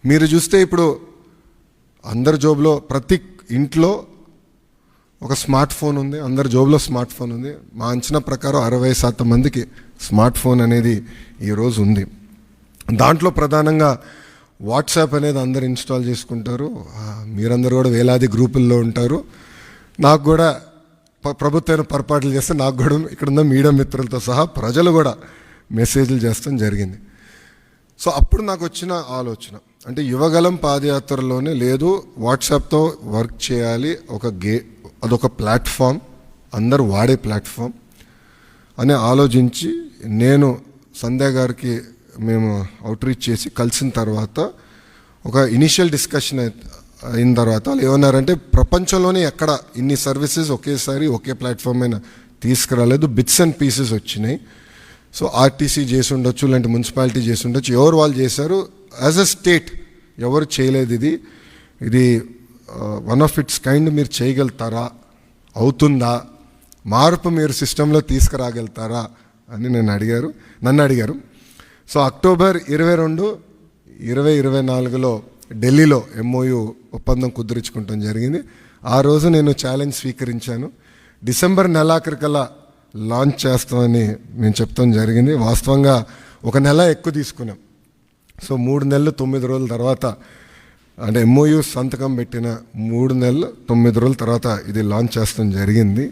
మీరు చూస్తే ఇప్పుడు అందరి జోబులో ప్రతి ఇంట్లో ఒక స్మార్ట్ ఫోన్ ఉంది, అందరి జోబులో స్మార్ట్ ఫోన్ ఉంది. మా అంచనా ప్రకారం 60% మందికి స్మార్ట్ ఫోన్ అనేది ఈరోజు ఉంది. దాంట్లో ప్రధానంగా వాట్సాప్ అనేది అందరు ఇన్స్టాల్ చేసుకుంటారు. మీరందరూ కూడా వేలాది గ్రూపుల్లో ఉంటారు. నాకు కూడా ప్రభుత్వం పొరపాట్లు చేస్తే నాకు కూడా ఇక్కడున్న మీడియా మిత్రులతో సహా ప్రజలు కూడా మెసేజ్లు చేస్తాం జరిగింది. సో అప్పుడు నాకు వచ్చిన ఆలోచన అంటే యువగలం పాదయాత్రలోనే లేదు, వాట్సాప్తో వర్క్ చేయాలి, అదొక ప్లాట్ఫామ్, అందరూ వాడే ప్లాట్ఫామ్ అని ఆలోచించి నేను సంధ్య గారికి మేము అవుట్రీచ్ చేసి కలిసిన తర్వాత ఒక ఇనిషియల్ డిస్కషన్ అయిన తర్వాత వాళ్ళు ఏమన్నారంటే ప్రపంచంలోనే ఎక్కడ ఇన్ని సర్వీసెస్ ఒకేసారి ఒకే ప్లాట్ఫామ్ అయినా తీసుకురాలేదు, బిట్స్ అండ్ పీసెస్ వచ్చినాయి. సో ఆర్టీసీ చేసి ఉండొచ్చు, లేదంటే మున్సిపాలిటీ చేసి ఉండొచ్చు, ఎవరు వాళ్ళు చేశారు. యాజ్ అ స్టేట్ ఎవరు చేయలేదు. ఇది వన్ ఆఫ్ ఇట్స్ కైండ్. మీరు చేయగలుగుతారా, అవుతుందా, మార్పు మీరు సిస్టంలో తీసుకురాగలుగుతారా అని నన్ను అడిగారు. సో అక్టోబర్ 22, 2024లో ఢిల్లీలో MOU ఒప్పందం కుదుర్చుకుంటాం జరిగింది. ఆ రోజు నేను ఛాలెంజ్ స్వీకరించాను. డిసెంబర్ నెలాఖరికల్లా లాంచ్ చేస్తామని మేము చెప్తాం జరిగింది. వాస్తవంగా ఒక నెల ఎక్కువ తీసుకున్నాం. సో 3 నెలలు 9 రోజుల తర్వాత అంటే MOU సంతకం పెట్టిన 3 నెలలు 9 రోజుల తర్వాత ఇది లాంచ్ చేస్తాం జరిగింది.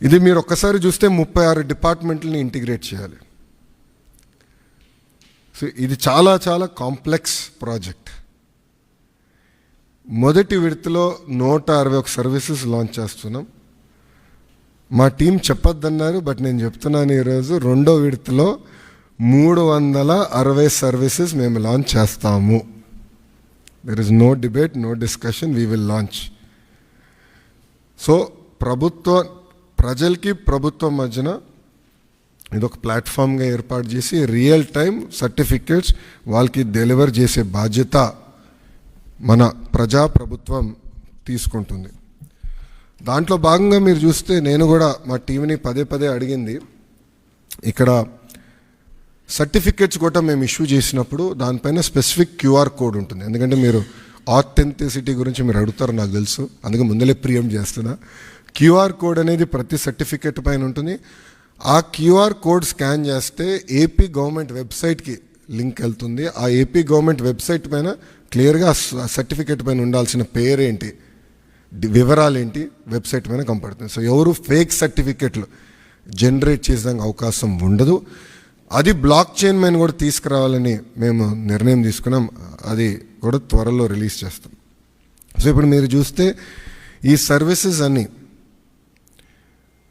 ఇది మీరు ఒక్కసారి చూస్తే 36 డిపార్ట్మెంట్లని ఇంటిగ్రేట్ చేయాలి. సో ఇది చాలా చాలా కాంప్లెక్స్ ప్రాజెక్ట్. మొదటి విడతలో 161 సర్వీసెస్ లాంచ్ చేస్తున్నాం. మా టీం చెప్పొద్దన్నారు, బట్ నేను చెప్తున్నాను ఈరోజు రెండో విడతలో 360 సర్వీసెస్ మేము లాంచ్ చేస్తాము. There is no debate, no discussion, we will launch. So ప్రజలకి ప్రభుత్వం మధ్యన ఇదొక ప్లాట్ఫామ్గా ఏర్పాటు చేసి రియల్ టైం సర్టిఫికేట్స్ వాళ్ళకి డెలివర్ చేసే బాధ్యత మన ప్రభుత్వం తీసుకుంటుంది. దాంట్లో భాగంగా మీరు చూస్తే నేను కూడా మా టీంని పదే అడిగింది, ఇక్కడ సర్టిఫికేట్స్ కూడా మేము ఇష్యూ చేసినప్పుడు దానిపైన స్పెసిఫిక్ QR కోడ్ ఉంటుంది. ఎందుకంటే మీరు ఆథెంటిసిటీ గురించి మీరు అడుగుతారు నాకు తెలుసు, అందుకే ముందలే ప్రియం చేస్తున్నా. QR కోడ్ అనేది ప్రతి సర్టిఫికేట్ పైన ఉంటుంది. ఆ QR కోడ్ స్కాన్ చేస్తే ఏపీ గవర్నమెంట్ వెబ్సైట్కి లింక్ వెళ్తుంది. ఆ ఏపీ గవర్నమెంట్ వెబ్సైట్ పైన క్లియర్గా సర్టిఫికేట్ పైన ఉండాల్సిన పేరేంటి, వివరాలు ఏంటి వెబ్సైట్ పైన కనపడుతుంది. సో ఎవరు ఫేక్ సర్టిఫికేట్లు జనరేట్ చేసేదానికి అవకాశం ఉండదు. అది బ్లాక్ చైన్ పైన కూడా తీసుకురావాలని మేము నిర్ణయం తీసుకున్నాం. అది కూడా త్వరలో రిలీజ్ చేస్తాం. సో ఇప్పుడు మీరు చూస్తే ఈ సర్వీసెస్ అన్నీ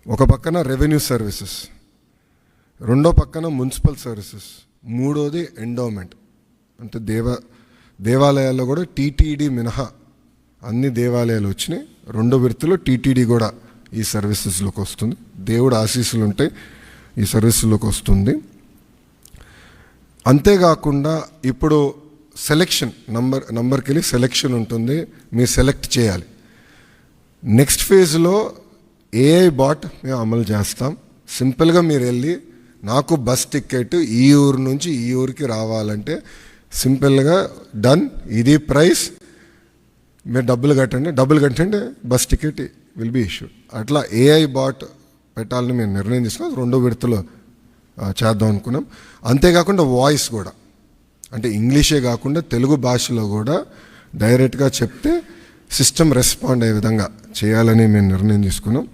ఒక పక్కన రెవెన్యూ సర్వీసెస్, రెండో పక్కన మున్సిపల్ సర్వీసెస్, మూడోది ఎండోమెంట్. అంటే దేవాలయాల్లో కూడా TTD మినహా అన్ని దేవాలయాలు వచ్చినాయి. రెండో విడతలో TTD కూడా ఈ సర్వీసెస్లోకి వస్తుంది. దేవుడు ఆశీస్సులు ఉంటే ఈ సర్వీసుల్లోకి వస్తుంది. అంతేకాకుండా ఇప్పుడు సెలెక్షన్ నంబర్కి వెళ్ళి సెలెక్షన్ ఉంటుంది, మీరు సెలెక్ట్ చేయాలి. నెక్స్ట్ ఫేజ్లో AI బాట్ మేము అమలు చేస్తాం. సింపుల్గా మీరు వెళ్ళి నాకు బస్ టికెట్ ఈ ఊరు నుంచి ఈ ఊరికి రావాలంటే సింపుల్గా డన్, ఇది ప్రైస్, మీరు డబ్బులు కట్టండి bus ticket will be issued. అట్లా AI బాట్ పెట్టాలని మేము నిర్ణయం తీసుకున్నాం. రెండో విడతలో చేద్దాం అనుకున్నాం. అంతేకాకుండా వాయిస్ కూడా, అంటే ఇంగ్లీషే కాకుండా తెలుగు భాషలో కూడా డైరెక్ట్గా చెప్తే సిస్టమ్ రెస్పాండ్ అయ్యే విధంగా చేయాలని మేము నిర్ణయం తీసుకున్నాం.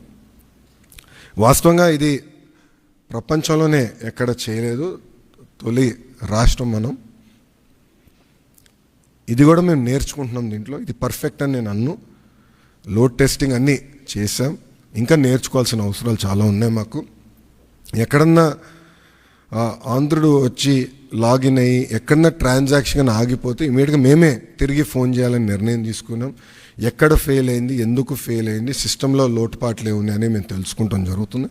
వాస్తవంగా ఇది ప్రపంచంలోనే ఎక్కడ చేయలేదు, తొలి రాష్ట్రం మనం. ఇది కూడా మేము నేర్చుకుంటున్నాం దీంట్లో. ఇది పర్ఫెక్ట్ అని నేను అన్ను. లోడ్ టెస్టింగ్ అన్నీ చేసాం, ఇంకా నేర్చుకోవాల్సిన అవసరాలు చాలా ఉన్నాయి మాకు. ఎక్కడన్నా ఆంధ్రుడు వచ్చి లాగిన్ అయ్యి ఎక్కడన్నా ట్రాన్సాక్షన్ ఆగిపోతే ఇమీడియట్గా మేమే తిరిగి ఫోన్ చేయాలని నిర్ణయం తీసుకున్నాం. ఎక్కడ ఫెయిల్ అయింది, ఎందుకు ఫెయిల్ అయింది, సిస్టంలో లోటుపాట్లు ఏమున్నాయని మేము తెలుసుకుంటాం జరుగుతుంది.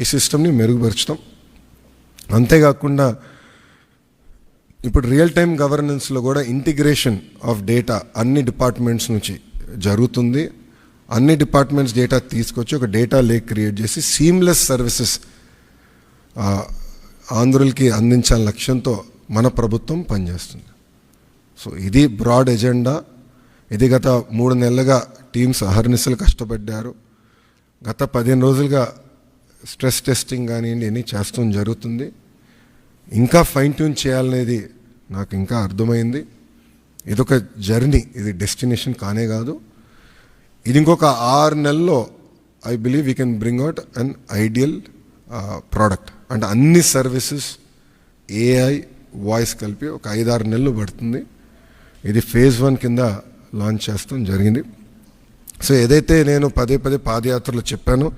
ఈ సిస్టమ్ని మెరుగుపరచడం. అంతేకాకుండా ఇప్పుడు రియల్ టైం గవర్నెన్స్లో కూడా ఇంటిగ్రేషన్ ఆఫ్ డేటా అన్ని డిపార్ట్మెంట్స్ నుంచి జరుగుతుంది. అన్ని డిపార్ట్మెంట్స్ డేటా తీసుకొచ్చి ఒక డేటా లేక్ క్రియేట్ చేసి సీమ్లెస్ సర్వీసెస్ ఆంధ్రులకి అందించాలని లక్ష్యంతో మన ప్రభుత్వం పనిచేస్తుంది. సో ఇది బ్రాడ్ ఎజెండా. ఇది గత 3 నెలలుగా టీమ్స్ అహర్నిశలు కష్టపడ్డారు. గత 15 రోజులుగా స్ట్రెస్ టెస్టింగ్ కానివ్వండి అన్నీ చేస్తాం జరుగుతుంది. ఇంకా ఫైన్ ట్యూన్ చేయాలనేది నాకు ఇంకా అర్థమైంది. ఇదొక జర్నీ, ఇది డెస్టినేషన్ కానే కాదు. ఇది ఇంకొక 6 నెలల్లో I believe we can bring out an ideal product. అంటే అన్ని సర్వీసెస్ ఏఐ వాయిస్ కలిపి ఒక 5-6 నెలలు పడుతుంది. ఇది ఫేజ్ 1 కింద లాంచ్ చేస్తాం జరిగింది. సో ఏదైతే నేను పదే పాదయాత్రలో చెప్పానో,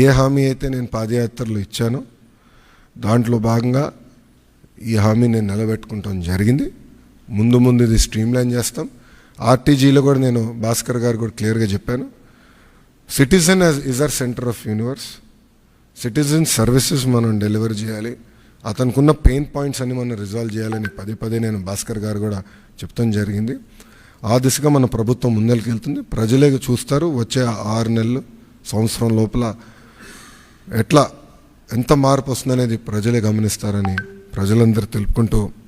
ఏ హామీ అయితే నేను పాదయాత్రలో ఇచ్చానో దాంట్లో భాగంగా ఈ హామీ నేను నిలబెట్టుకుంటాం జరిగింది. ముందు ఇది స్ట్రీమ్లైన్ చేస్తాం. ఆర్టీజీలో కూడా నేను భాస్కర్ గారు కూడా క్లియర్గా చెప్పాను, citizen is our centre of universe. Citizen services మనం డెలివర్ చేయాలి, అతనుకున్న పెయిన్ పాయింట్స్ అన్ని మనం రిజాల్వ్ చేయాలని పదే నేను భాస్కర్ గారు కూడా చెప్తాం జరిగింది. ఆ దిశగా మన ప్రభుత్వం ముందరికి వెళ్తుంది. ప్రజలే చూస్తారు వచ్చే 6 నెలలు, సంవత్సరం లోపల ఎంత మార్పు వస్తుందనేది ప్రజలే గమనిస్తారని ప్రజలందరూ తెలుపుకుంటూ